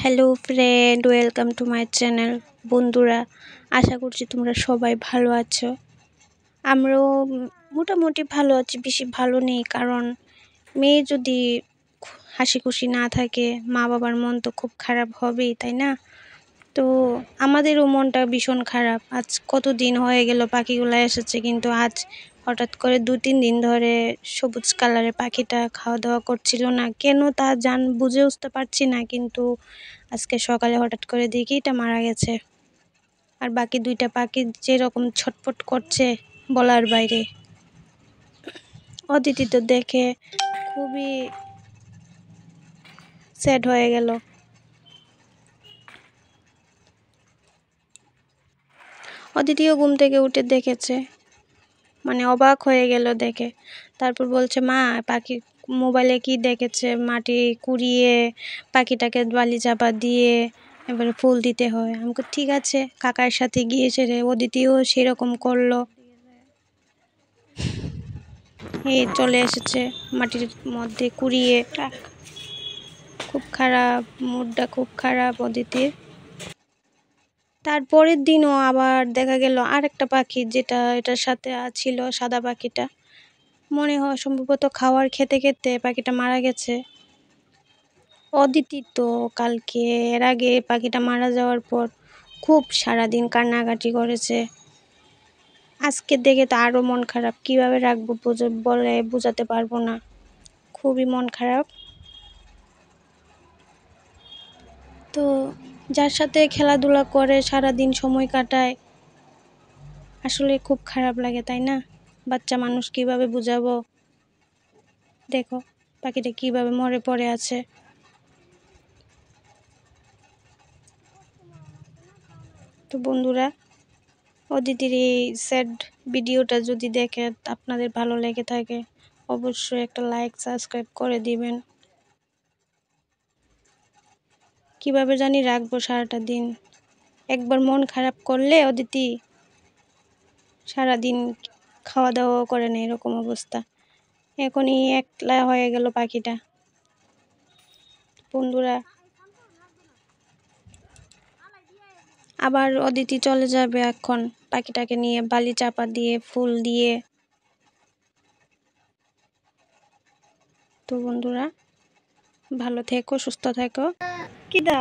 Hello friend, welcome to my channel. বন্ধুরা, আশা করছি তোমরা সবাই ভালো আছো। আমরাও মোটামুটি ভালো আছি, বেশি ভালো নেই, কারণ মেয়ে যদি হাসি খুশি না থাকে মা বাবার মন তো খুব খারাপ হবেই, তাই না? তো আমাদেরও মনটা ভীষণ খারাপ। আজ কতদিন হয়ে গেল পাখিগুলো এসেছে, কিন্তু আজ হঠাৎ করে 2-3 দিন ধরে সবুজ কালারের পাখিটা খাওয়া দাওয়া করছিল না, কেন তা বুঝে উঠতে পারছি না। কিন্তু আজকে সকালে হঠাৎ করে দেখি এটা মারা গেছে। আর বাকি 2টা পাখি যেরকম ছটফট করছে বলার বাইরে। অদিতি তো দেখে খুবই স্যাড হয়ে গেল। অদিতিও ঘুম থেকে উঠে দেখেছে, মানে অবাক হয়ে গেল দেখে। তারপর বলছে, মা পাখি মোবাইলে কি দেখেছে, মাটি কুড়িয়ে পাখিটাকে বালি চাপা দিয়ে এবারে ফুল দিতে হয়। আমাকে ঠিক আছে, কাকার সাথে গিয়েছে রে। অদিতিও সেরকম করলো, এই চলে এসেছে মাটির মধ্যে কুড়িয়ে। খুব খারাপ, মুডটা খুব খারাপ অদিতির। তারপরের দিনও আবার দেখা গেল আরেকটা পাখি, যেটা এটার সাথে ছিল, সাদা পাখিটা, মনে হয় সম্ভবত খাওয়ার খেতে খেতে পাখিটা মারা গেছে। অদিতি তো কালকে এর আগে পাখিটা মারা যাওয়ার পর খুব সারাদিন কান্নাকাটি করেছে। আজকে দেখে তো আরও মন খারাপ, কিভাবে রাখবো বলে বোঝাতে পারবো না। খুবই মন খারাপ। তো যার সাথে খেলাধুলা করে সারাদিন সময় কাটায়, আসলে খুব খারাপ লাগে, তাই না? বাচ্চা মানুষ কিভাবে বুঝাবো? দেখো পাখিটা কিভাবে মরে পড়ে আছে। তো বন্ধুরা, অদিতির এই স্যাড ভিডিওটা যদি দেখে আপনাদের ভালো লেগে থাকে, অবশ্যই একটা লাইক সাবস্ক্রাইব করে দিবেন। কিভাবে জানি রাখবো সারাটা দিন। একবার মন খারাপ করলে অদিতি সারাদিন খাওয়া দাওয়া করে না, এরকম অবস্থা। এখনই একলা হয়ে গেল পাখিটা। বন্ধুরা, আবার অদিতি চলে যাবে এখন পাখিটাকে নিয়ে বালি চাপা দিয়ে ফুল দিয়ে। তো বন্ধুরা, ভালো থেকো, সুস্থ থেকো। কিদা